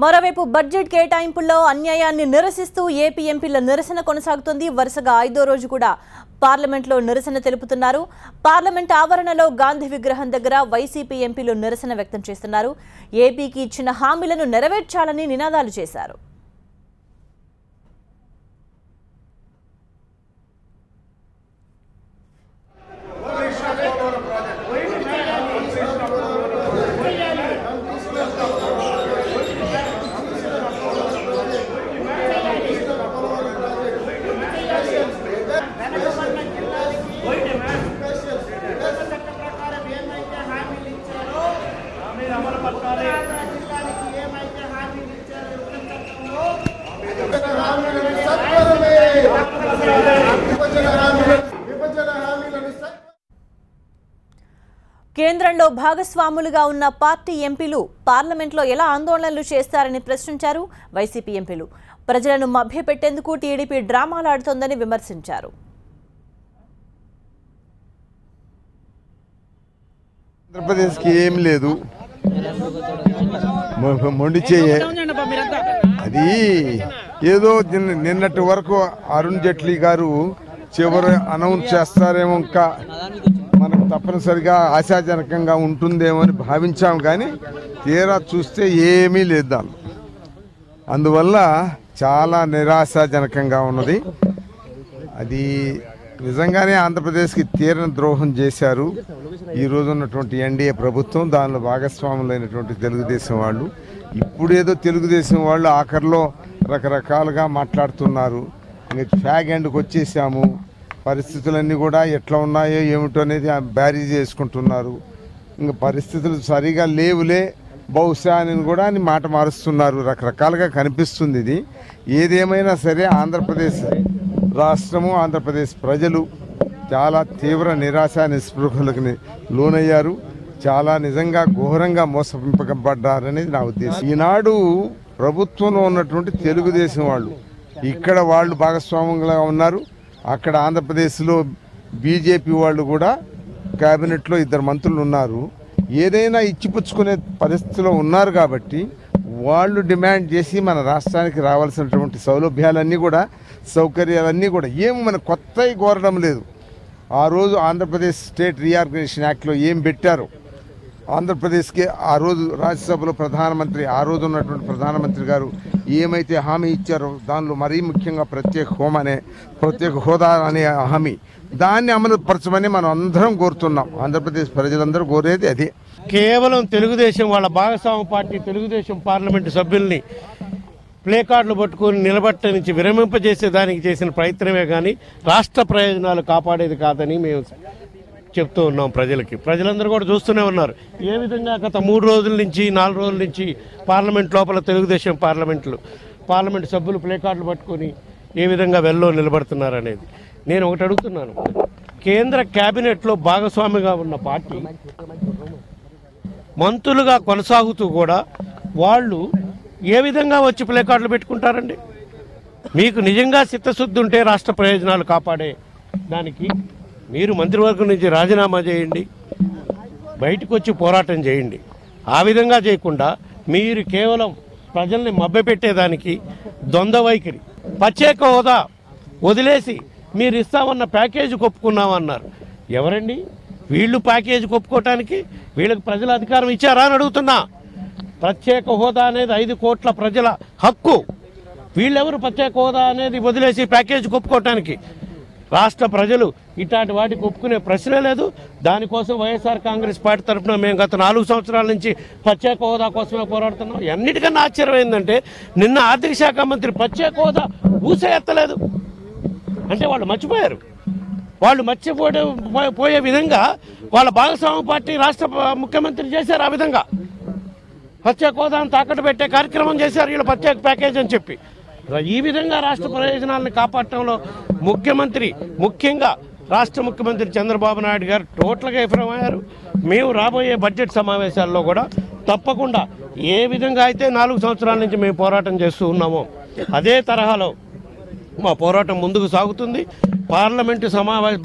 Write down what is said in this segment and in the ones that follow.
మరోవైపు బడ్జెట్ కేటాయింపుల్లో అన్యాయాన్ని నిరసిస్తూ ఏపీ ఎంపీల నిరసన కొనసాగుతుంది. వరుసగా 5వ రోజు కూడా పార్లమెంట్లో నిరసన తెలుపుతున్నారు. పార్లమెంట్ ఆవరణలో గాంధీ విగ్రహం దగ్గర వైసీపీ ఎంపీలు నిరసన వ్యక్తం చేస్తున్నారు. ఏపీకి ఇచ్చిన హామీలను నెరవేర్చాలని నినాదాలు చేశారు. కేంద్రంలో భాగస్వాములుగా ఉన్న పార్టీ ఎంపీలు పార్లమెంట్లో ఎలా ఆందోళనలు చేస్తారని ప్రశ్నించారు. వైసీపీ ఎంపీలు ప్రజలను మభ్యపెట్టేందుకు టీడీపీ డ్రామాలాడుతోందని విమర్శించారు. ఆంధ్రప్రదేశ్కి ఏం లేదు, మొండి చేయ అది ఏదో నిన్నటి వరకు అరుణ్ జైట్లీ గారు చివరి అనౌన్స్ చేస్తారేమో, ఇంకా మనకు తప్పనిసరిగా ఆశాజనకంగా ఉంటుందేమో అని భావించాం. కానీ తీరా చూస్తే ఏమీ లేదు దాన్ని. అందువల్ల చాలా నిరాశాజనకంగా ఉన్నది. అది నిజంగానే ఆంధ్రప్రదేశ్కి తీరని ద్రోహం చేశారు ఈ రోజు ఉన్నటువంటి ఎన్డీఏ ప్రభుత్వం, దానిలో భాగస్వాములైనటువంటి తెలుగుదేశం వాళ్ళు. ఇప్పుడేదో తెలుగుదేశం వాళ్ళు ఆఖరిలో రకరకాలుగా మాట్లాడుతున్నారు. ఇంకా ఫ్యాగ్ ఎండ్కి వచ్చేసాము, పరిస్థితులన్నీ కూడా ఎట్లా ఉన్నాయో ఏమిటో అనేది బ్యారేజ్ చేసుకుంటున్నారు. ఇంకా పరిస్థితులు సరిగా లేవులే బహుశా అని కూడా అని మాట మారుస్తున్నారు. రకరకాలుగా కనిపిస్తుంది. ఇది ఏదేమైనా సరే ఆంధ్రప్రదేశ్ రాష్ట్రము, ఆంధ్రప్రదేశ్ ప్రజలు చాలా తీవ్ర నిరాశ నిస్పృహలకు లోనయ్యారు. చాలా నిజంగా ఘోరంగా మోసపింపబడ్డారనేది నా ఉద్దేశం. ఈనాడు ప్రభుత్వంలో ఉన్నటువంటి తెలుగుదేశం వాళ్ళు ఇక్కడ వాళ్ళు భాగస్వాములుగా ఉన్నారు. అక్కడ ఆంధ్రప్రదేశ్లో బీజేపీ వాళ్ళు కూడా కేబినెట్లో 2 మంత్రులు ఉన్నారు. ఏదైనా ఇచ్చిపుచ్చుకునే పరిస్థితిలో ఉన్నారు కాబట్టి వాళ్ళు డిమాండ్ చేసి మన రాష్ట్రానికి రావాల్సినటువంటి సౌలభ్యాలన్నీ కూడా, సౌకర్యాలన్నీ కూడా ఏం మన కొత్తవి కోరడం లేదు. ఆ రోజు ఆంధ్రప్రదేశ్ స్టేట్ రీఆర్గనైజేషన్ యాక్ట్లో ఏం పెట్టారో ఆంధ్రప్రదేశ్కి ఆ రోజు రాజ్యసభలో ప్రధానమంత్రి, ఆ రోజు ఉన్నటువంటి ప్రధానమంత్రి గారు ఏమైతే హామీ ఇచ్చారో దానిలో మరీ ముఖ్యంగా ప్రత్యేక హోదా అనే హామీ, దాన్ని అమలు పరచమని మనం అందరం కోరుతున్నాం. ఆంధ్రప్రదేశ్ ప్రజలందరూ కోరేది అదే. కేవలం తెలుగుదేశం వాళ్ళ భాగస్వామ్య పార్టీ తెలుగుదేశం పార్లమెంటు సభ్యుల్ని ప్లే కార్డులు పట్టుకుని నిలబట్ట నుంచి విరమింపజేసేదానికి చేసిన ప్రయత్నమే కానీ రాష్ట్ర ప్రయోజనాలు కాపాడేది కాదని మేము చెప్తూ ఉన్నాం ప్రజలకి. ప్రజలందరూ కూడా చూస్తూనే ఉన్నారు ఏ విధంగా గత 3 రోజుల నుంచి 4 రోజుల నుంచి పార్లమెంట్ లోపల తెలుగుదేశం పార్లమెంట్ సభ్యులు ప్లే కార్డులు పట్టుకొని ఏ విధంగా వెల్లో నిలబడుతున్నారు అనేది. నేను ఒకటి అడుగుతున్నాను, కేంద్ర క్యాబినెట్లో భాగస్వామిగా ఉన్న పార్టీ మంత్రులుగా కొనసాగుతూ కూడా వాళ్ళు ఏ విధంగా వచ్చి ప్లే కార్డులు పెట్టుకుంటారండి? మీకు నిజంగా చిత్తశుద్ధి ఉంటే రాష్ట్ర ప్రయోజనాలు కాపాడే దానికి మీరు మంత్రివర్గం నుంచి రాజీనామా చేయండి, బయటకు వచ్చి పోరాటం చేయండి. ఆ విధంగా చేయకుండా మీరు కేవలం ప్రజల్ని మభ్యపెట్టేదానికి ద్వంద్వ వైఖరి, ప్రత్యేక హోదా వదిలేసి మీరు ఇస్తామన్న ప్యాకేజీ ఒప్పుకున్నామన్నారు. ఎవరండి వీళ్ళు ప్యాకేజీ ఒప్పుకోవటానికి? వీళ్ళకి ప్రజల అధికారం ఇచ్చారా అని అడుగుతున్నా. ప్రత్యేక హోదా అనేది 5 కోట్ల ప్రజల హక్కు. వీళ్ళెవరు ప్రత్యేక హోదా అనేది వదిలేసి ప్యాకేజీ ఒప్పుకోవటానికి? రాష్ట్ర ప్రజలు ఇట్లాంటి వాటికి ఒప్పుకునే ప్రశ్నే లేదు. దానికోసం వైఎస్ఆర్ కాంగ్రెస్ పార్టీ తరఫున మేము గత 4 సంవత్సరాల నుంచి ప్రత్యేక హోదా కోసమే పోరాడుతున్నాం. అన్నిటికన్నా ఆశ్చర్యం ఏంటంటే నిన్న ఆర్థిక శాఖ మంత్రి ప్రత్యేక హోదా ఊసే ఎత్తలేదు. అంటే వాళ్ళు మర్చిపోయారు. వాళ్ళు మర్చిపోయే విధంగా వాళ్ళ భాగస్వామ్య పార్టీ రాష్ట్ర ముఖ్యమంత్రి చేశారు. ఆ విధంగా ప్రత్యేక హోదాను తాకట్టు పెట్టే కార్యక్రమం చేశారు వీళ్ళు, ప్రత్యేక ప్యాకేజ్ అని చెప్పి. ఈ విధంగా రాష్ట్ర ప్రయోజనాలను కాపాడటంలో ముఖ్యంగా రాష్ట్ర ముఖ్యమంత్రి చంద్రబాబు నాయుడు గారు టోటల్గా విఫలమయ్యారు. మేము రాబోయే బడ్జెట్ సమావేశాల్లో కూడా తప్పకుండా ఏ విధంగా అయితే 4 సంవత్సరాల నుంచి మేము పోరాటం చేస్తూ ఉన్నామో అదే తరహాలో మా పోరాటం ముందుకు సాగుతుంది. పార్లమెంటు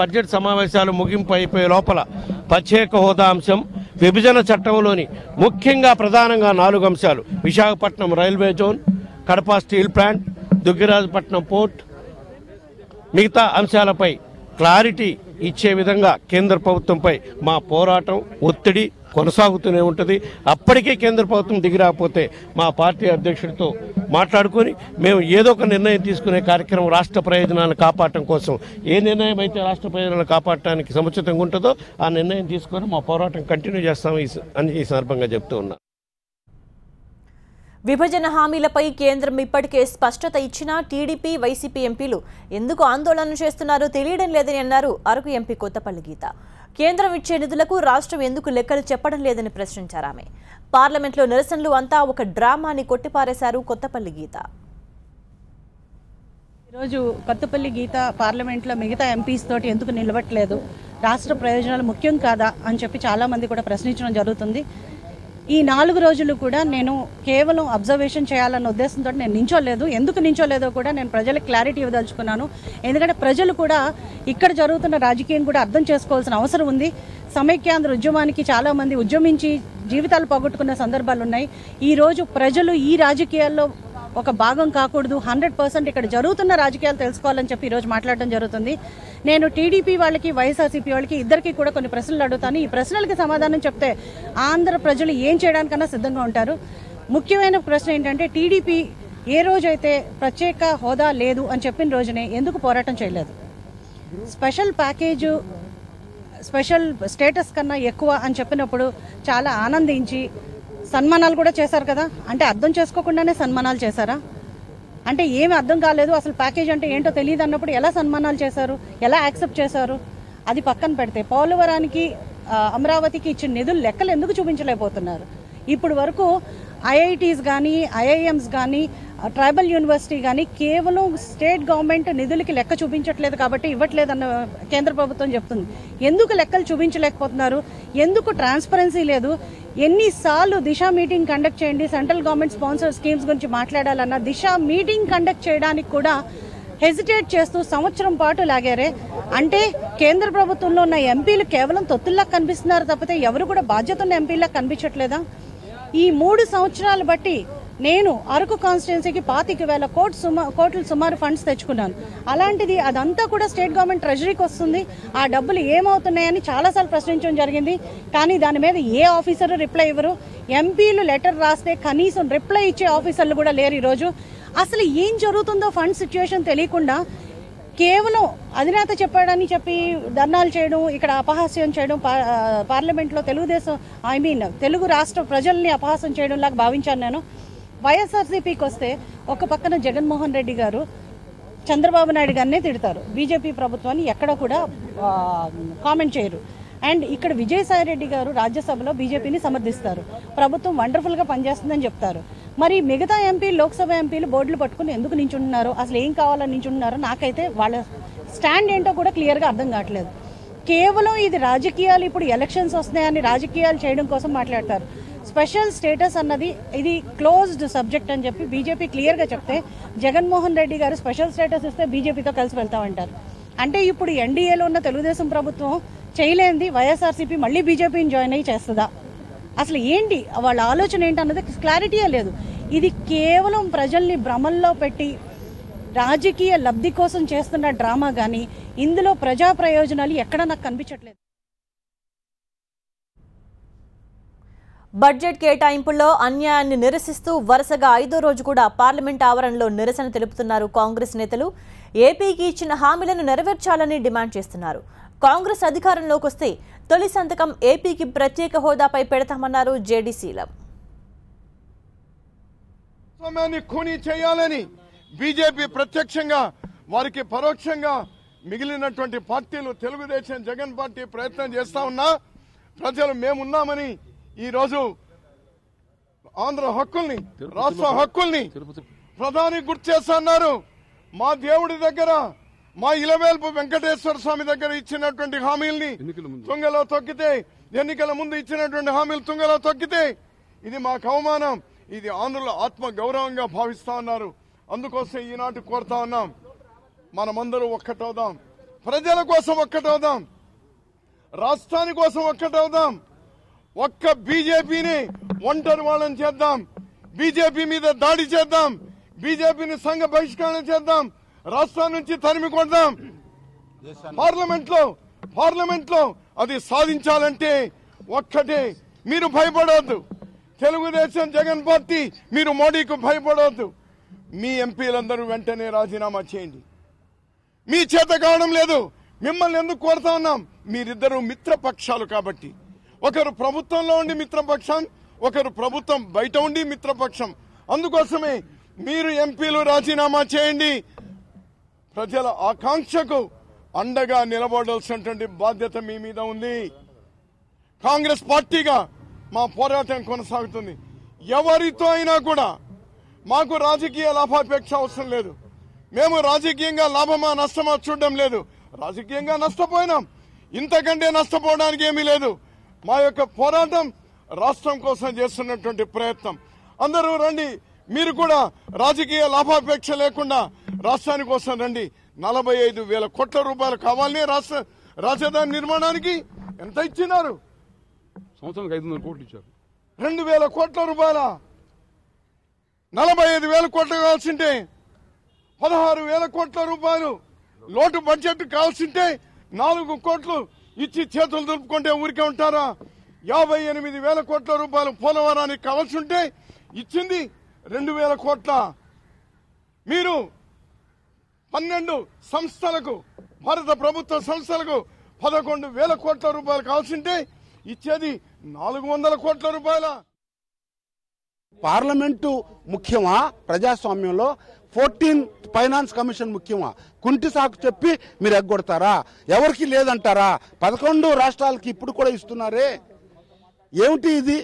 బడ్జెట్ సమావేశాలు ముగింపు అయిపోయే లోపల ప్రత్యేక హోదా అంశం విభజన చట్టంలోని ముఖ్యంగా ప్రధానంగా 4 అంశాలు: Visakhapatnam railway zone, Kadapa steel plant, Duggirajapatnam port, మిగతా అంశాలపై క్లారిటీ ఇచ్చే విధంగా కేంద్ర ప్రభుత్వంపై మా పోరాటం, ఒత్తిడి కొనసాగుతూనే ఉంటుంది. అప్పటికే కేంద్ర ప్రభుత్వం దిగిరాకపోతే మా పార్టీ అధ్యక్షుడితో మాట్లాడుకొని మేము ఏదో ఒక నిర్ణయం తీసుకునే కార్యక్రమం, రాష్ట్ర ప్రయోజనాలను కాపాడటం కోసం ఏ నిర్ణయం అయితే రాష్ట్ర ప్రయోజనాలను కాపాడటానికి సముచితంగా ఉంటుందో ఆ నిర్ణయం తీసుకొని మా పోరాటం కంటిన్యూ చేస్తాం అని ఈ సందర్భంగా చెప్తూ ఉన్నా. విభజన హామీలపై కేంద్రం ఇప్పటికే స్పష్టత ఇచ్చినా టీడీపీ, వైసీపీ ఎంపీలు ఎందుకు ఆందోళన చేస్తున్నారో తెలియడం లేదని అన్నారు అరకు ఎంపీ కొత్తపల్లి గీత. కేంద్రం ఇచ్చే నిధులకు రాష్ట్రం ఎందుకు లెక్కలు చెప్పడం లేదని ప్రశ్నించారు ఆమె. పార్లమెంట్లో నిరసనలు అంతా ఒక డ్రామాని కొట్టిపారేశారు కొత్తపల్లి గీత. ఈరోజు కొత్తపల్లి గీత పార్లమెంట్లో మిగతా ఎంపీస్ తోటి ఎందుకు నిలబట్టలేదు, రాష్ట్ర ప్రయోజనాలు ముఖ్యం కాదా అని చెప్పి చాలామంది కూడా ప్రశ్నించడం జరుగుతుంది. ఈ 4 రోజులు కూడా నేను కేవలం అబ్జర్వేషన్ చేయాలన్న ఉద్దేశంతో నేను నించోలేదు. ఎందుకు నించోలేదో కూడా నేను ప్రజలకు క్లారిటీ ఇవ్వదలుచుకున్నాను. ఎందుకంటే ప్రజలు కూడా ఇక్కడ జరుగుతున్న రాజకీయం కూడా అర్థం చేసుకోవాల్సిన అవసరం ఉంది. సమైక్యాంధ్ర ఉద్యమానికి చాలామంది ఉద్యమించి జీవితాలు పోగొట్టుకున్న సందర్భాలు ఉన్నాయి. ఈరోజు ప్రజలు ఈ రాజకీయాల్లో ఒక భాగం కాకూడదు, 100% ఇక్కడ జరుగుతున్న రాజకీయాలు తెలుసుకోవాలని చెప్పి ఈరోజు మాట్లాడడం జరుగుతుంది. నేను టీడీపీ వాళ్ళకి, వైఎస్ఆర్సీపీ వాళ్ళకి ఇద్దరికి కూడా కొన్ని ప్రశ్నలు అడుగుతాను. ఈ ప్రశ్నలకి సమాధానం చెప్తే ఆంధ్ర ప్రజలు ఏం చేయడానికన్నా సిద్ధంగా ఉంటారు. ముఖ్యమైన ప్రశ్న ఏంటంటే, టీడీపీ ఏ రోజైతే ప్రత్యేక హోదా లేదు అని చెప్పిన రోజునే ఎందుకు పోరాటం చేయలేదు? స్పెషల్ ప్యాకేజు, స్పెషల్ స్టేటస్ కన్నా ఎక్కువ అని చెప్పినప్పుడు చాలా ఆనందించి సన్మానాలు కూడా చేశారు కదా. అంటే అర్థం చేసుకోకుండానే సన్మానాలు చేశారా? అంటే ఏమి అర్థం కాలేదు, అసలు ప్యాకేజ్ అంటే ఏంటో తెలియదు అన్నప్పుడు ఎలా సన్మానాలు చేశారు, ఎలా యాక్సెప్ట్ చేశారు? అది పక్కన పెడితే పోలవరానికి, అమరావతికి ఇచ్చిన నిధులు లెక్కలు ఎందుకు చూపించలేకపోతున్నారు? ఇప్పుడు వరకు ఐఐటీస్ కానీ, ఐఐఎమ్స్ కానీ, ట్రైబల్ యూనివర్సిటీ కానీ కేవలం స్టేట్ గవర్నమెంట్ నిధులకి లెక్క చూపించట్లేదు కాబట్టి ఇవ్వట్లేదన్న కేంద్ర ప్రభుత్వం చెప్తుంది. ఎందుకు లెక్కలు చూపించలేకపోతున్నారు? ఎందుకు ట్రాన్స్పరెన్సీ లేదు? ఎన్నిసార్లు దిశ మీటింగ్ కండక్ట్ చేయండి, సెంట్రల్ గవర్నమెంట్ స్పాన్సర్ స్కీమ్స్ గురించి మాట్లాడాలన్నా దిశ మీటింగ్ కండక్ట్ చేయడానికి కూడా హెజిటేట్ చేస్తూ సంవత్సరం పాటు లాగారే. అంటే కేంద్ర ప్రభుత్వంలో ఉన్న ఎంపీలు కేవలం తొత్తుల్లా కనిపిస్తున్నారు తప్పితే ఎవరు కూడా బాధ్యత ఉన్న ఎంపీలా కనిపించట్లేదా? ఈ 3 సంవత్సరాలు బట్టి నేను అరకు కాన్స్టిట్యున్సీకి 25,000 కోట్లు సుమారు ఫండ్స్ తెచ్చుకున్నాను. అలాంటిది అదంతా కూడా స్టేట్ గవర్నమెంట్ ట్రెజరీకి వస్తుంది. ఆ డబ్బులు ఏమవుతున్నాయని చాలాసార్లు ప్రశ్నించడం జరిగింది. కానీ దాని మీద ఏ ఆఫీసరు రిప్లై ఇవ్వరు. ఎంపీలు లెటర్ రాస్తే కనీసం రిప్లై ఇచ్చే ఆఫీసర్లు కూడా లేరు. ఈరోజు అసలు ఏం జరుగుతుందో ఫండ్ సిచ్యువేషన్ తెలియకుండా కేవలం అధినేత చెప్పాడని చెప్పి ధర్నాలు చేయడం, ఇక్కడ అపహాస్యం చేయడం, పార్లమెంట్లో తెలుగు రాష్ట్ర ప్రజల్ని అపహాస్యం చేయడం లాగా భావించాను నేను. వైఎస్ఆర్సీపీకి వస్తే ఒక పక్కన జగన్మోహన్ రెడ్డి గారు చంద్రబాబు నాయుడు గారినే తిడతారు, బీజేపీ ప్రభుత్వాన్ని ఎక్కడ కూడా కామెంట్ చేయరు. అండ్ ఇక్కడ విజయసాయిరెడ్డి గారు రాజ్యసభలో బీజేపీని సమర్థిస్తారు, ప్రభుత్వం వండర్ఫుల్గా పనిచేస్తుందని చెప్తారు. మరి మిగతా ఎంపీలు, లోక్సభ ఎంపీలు బోర్డులు పట్టుకుని ఎందుకు నించుంటున్నారు, అసలు ఏం కావాలని నించుంటున్నారో నాకైతే వాళ్ళ స్టాండ్ ఏంటో కూడా క్లియర్గా అర్థం కావట్లేదు. కేవలం ఇది రాజకీయాలు, ఇప్పుడు ఎలక్షన్స్ వస్తున్నాయని రాజకీయాలు చేయడం కోసం మాట్లాడతారు. స్పెషల్ స్టేటస్ అన్నది ఇది క్లోజ్డ్ సబ్జెక్ట్ అని చెప్పి బీజేపీ క్లియర్గా చెప్తే జగన్మోహన్ రెడ్డి గారు స్పెషల్ స్టేటస్ ఇస్తే బీజేపీతో కలిసి వెళ్తామంటారు. అంటే ఇప్పుడు ఎన్డీఏలో ఉన్న తెలుగుదేశం ప్రభుత్వం చేయలేంది వైఎస్ఆర్సీపీ మళ్ళీ బీజేపీని జాయిన్ అయ్యి చేస్తుందా? అసలు ఏంటి వాళ్ళ ఆలోచన ఏంటన్నది క్లారిటీయే లేదు. ఇది కేవలం ప్రజల్ని భ్రమల్లో పెట్టి రాజకీయ లబ్ధి కోసం చేస్తున్న డ్రామా కానీ ఇందులో ప్రజా ప్రయోజనాలు ఎక్కడ నాకు కనిపించట్లేదు. బడ్జెట్ కేటాయింపుల్లో అన్యాయాన్ని నిరసిస్తూ వరుసగా 5వ రోజు కూడా పార్లమెంట్ ఆవరణలో నిరసన తెలుపుతున్నారు కాంగ్రెస్ నేతలు. ఏపీకి ఇచ్చిన హామీలను నెరవేర్చాలని డిమాండ్ చేస్తున్నారు. కాంగ్రెస్ అధికారంలోకి వస్తే తొలి సంతకం ఏపీకి ప్రత్యేక హోదాపై పెడతామన్నారు జేడీసీలం. ఖూనీ చేయాలని బీజేపీ ప్రత్యక్షంగా, వారికి పరోక్షంగా మిగిలినటువంటి పార్టీలు, తెలుగుదేశం, జగన్ పార్టీ ప్రయత్నం చేస్తా ఉన్నా ప్రజలు మేమున్నామని ఈరోజు ఆంధ్ర హక్కుల్ని, రాష్ట్ర హక్కుల్ని ప్రధాని గుర్తు చేస్తున్నారు. మా దేవుడి దగ్గర, మా ఇలవేల్పు వెంకటేశ్వర స్వామి దగ్గర ఇచ్చినటువంటి హామీల్ని తుంగలో తొక్కితే, ఎన్నికల ముందు ఇచ్చినటువంటి హామీలు తుంగలో తొక్కితే ఇది మాకు అవమానం, ఇది ఆంధ్రుల ఆత్మ గౌరవంగా భావిస్తా ఉన్నారు. అందుకోసం ఈనాటి కోరుతా ఉన్నాం, మనమందరూ ఒక్కటవుదాం, ప్రజల కోసం ఒక్కటవుదాం, రాష్ట్రాని కోసం ఒక్కటవుదాం. ఒక్క బీజేపీని ఒంటరి వాళ్ళని చేద్దాం, బీజేపీ మీద దాడి చేద్దాం, బీజేపీని సంఘ బహిష్కరణ చేద్దాం, రాష్ట్రం నుంచి తరిమి కొడదాం. పార్లమెంట్ లో అది సాధించాలంటే ఒక్కటే, మీరు భయపడవద్దు. తెలుగుదేశం జగన్ పార్టీ మీరు మోడీకి భయపడవద్దు. మీ ఎంపీలందరూ వెంటనే రాజీనామా చేయండి. మీ చేత కావడం లేదు, మిమ్మల్ని ఎందుకు కోరుతా ఉన్నాం? మీరిద్దరూ మిత్రపక్షాలు కాబట్టి, ఒకరు ప్రభుత్వంలో ఉండి మిత్రపక్షం, ఒకరు ప్రభుత్వం బయట ఉండి మిత్రపక్షం. అందుకోసమే మీరు ఎంపీలు రాజీనామా చేయండి. ప్రజల ఆకాంక్షకు అండగా నిలబడాల్సినటువంటి బాధ్యత మీ మీద ఉంది. కాంగ్రెస్ పార్టీగా మా పోరాటం కొనసాగుతుంది. ఎవరితో అయినా కూడా మాకు రాజకీయ లాభాపేక్ష అవసరం లేదు. మేము రాజకీయంగా లాభమా నష్టమా చూడడం లేదు. రాజకీయంగా నష్టపోయినాం, ఇంతకంటే నష్టపోవడానికి ఏమీ లేదు. మా యొక్క పోరాటం రాష్ట్రం కోసం చేస్తున్నటువంటి ప్రయత్నం. అందరూ రండి, మీరు కూడా రాజకీయ లాభాపేక్ష లేకుండా రాష్ట్రాని కోసం రండి. 45,000 కోట్ల రూపాయలు కావాలని రాజధాని నిర్మాణానికి ఎంత ఇచ్చినారు? సంవత్సరానికి 500 కోట్లు ఇచ్చారు. 2,000 కోట్ల రూపాయల 45,000 కోట్లు కావాల్సింటే 16,000 కోట్ల రూపాయలు లోటు బడ్జెట్ కావాల్సింటే 4 కోట్లు ఇచ్చి చేతులు దులుపుకుంటే ఊరికే ఉంటారా? 58,000 కోట్ల రూపాయలు పోలవరానికి కావాల్సి ఉంటే ఇచ్చింది 2,000 కోట్ల. మీరు 12 సంస్థలకు, భారత ప్రభుత్వ సంస్థలకు 11,000 కోట్ల రూపాయలు కావాల్సింటే ఇచ్చేది 400 కోట్ల రూపాయల. పార్లమెంటు ముఖ్యమా ప్రజాస్వామ్యంలో? 14th ఫైనాన్స్ కమిషన్ ముఖ్యమా? కుంటి సాకు చెప్పి మీరు ఎగ్గొడతారా? ఎవరికి లేదంటారా? 11 రాష్ట్రాలకి ఇప్పుడు కూడా ఇస్తున్నారే. ఏమిటి ఇది?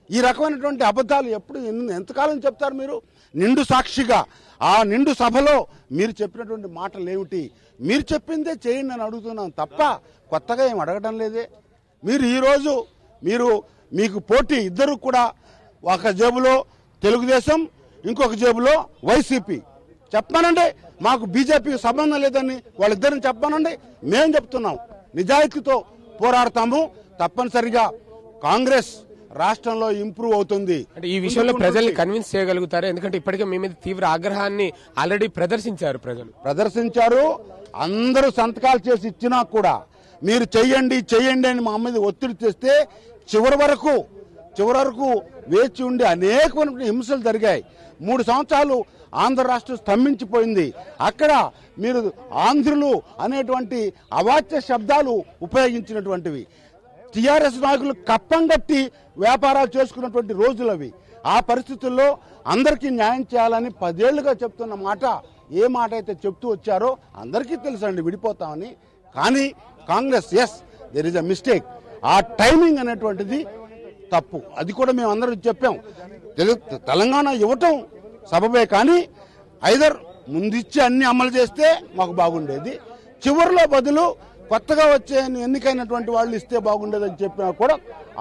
ఈ రకమైనటువంటి అబద్ధాలు ఎప్పుడు ఎంతకాలం చెప్తారు మీరు? నిండు సాక్షిగా ఆ నిండు సభలో మీరు చెప్పినటువంటి మాటలు ఏమిటి? మీరు చెప్పిందే చేయండి అని అడుగుతున్నాం తప్ప కొత్తగా ఏం అడగడం లేదే. మీరు ఈరోజు మీకు పోటీ ఇద్దరు కూడా, ఒక జేబులో తెలుగుదేశం, ఇంకొక జేబులో వైసీపీ. చెప్పానండి, మాకు బీజేపీకి సంబంధం లేదని వాళ్ళిద్దరిని చెప్పానండి. మేం చెప్తున్నాం, నిజాయితీతో పోరాడతాము. తప్పనిసరిగా కాంగ్రెస్ రాష్ట్రంలో ఇంప్రూవ్ అవుతుంది. అంటే ఈ విషయంలో ప్రజల్ని కన్విన్స్ చేయగలుగుతారు? ఎందుకంటే ఇప్పటికే మీ మీద తీవ్ర ఆగ్రహాన్ని ఆల్రెడీ ప్రదర్శించారు. అందరూ సంతకాలు చేసి ఇచ్చినా కూడా మీరు చెయ్యండి అని మా మీద ఒత్తిడి చేస్తే చివరి వరకు వేచి ఉండి అనేకమైన హింసలు జరిగాయి. 3 సంవత్సరాలు ఆంధ్ర రాష్ట్రం స్తంభించిపోయింది. అక్కడ మీరు ఆంధ్రులు అనేటువంటి అవాచ్య శబ్దాలు ఉపయోగించినటువంటివి. టీఆర్ఎస్ నాయకులు కప్పం కట్టి వ్యాపారాలు చేసుకున్నటువంటి రోజులు అవి. ఆ పరిస్థితుల్లో అందరికీ న్యాయం చేయాలని 10 ఏళ్లుగా చెప్తున్న మాట, ఏ మాట అయితే చెప్తూ వచ్చారో అందరికీ తెలుసండి విడిపోతామని. కానీ Congress, yes there is a mistake. ఆ టైమింగ్ అనేటువంటిది తప్పు. అది కూడా మేము అందరం చెప్పాం. తెలంగాణ ఇవ్వటం సబబే, కానీ ఐదర్ ముందిచ్చి అన్ని అమలు చేస్తే మాకు బాగుండేది, చివరిలో బదులు కొత్తగా వచ్చే ఎన్నికైనటువంటి వాళ్ళు ఇస్తే బాగుండేదని చెప్పినా కూడా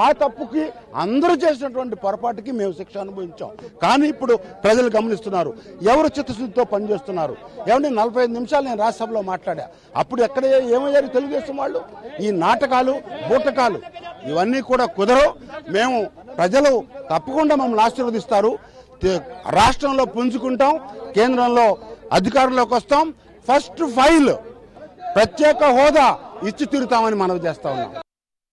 ఆ తప్పుకి, అందరూ చేసినటువంటి పొరపాటుకి మేము శిక్ష అనుభవించాం. కానీ ఇప్పుడు ప్రజలు గమనిస్తున్నారు ఎవరు చిత్తశుద్ధితో పనిచేస్తున్నారు. ఏమంటే 45 నిమిషాలు నేను రాజ్యసభలో మాట్లాడా. అప్పుడు ఎక్కడ ఏమయ్యారు తెలుగుదేశం వాళ్ళు? ఈ నాటకాలు, బూటకాలు ఇవన్నీ కూడా కుదరవు. మేము ప్రజలు తప్పకుండా మమ్మల్ని ఆశీర్వదిస్తారు. రాష్ట్రంలో పుంజుకుంటాం, కేంద్రంలో అధికారంలోకి వస్తాం. ఫస్ట్ ఫైల్ ప్రత్యేక హోదా ఇచ్చి తీరుతామని మనవి చేస్తా ఉన్నాం.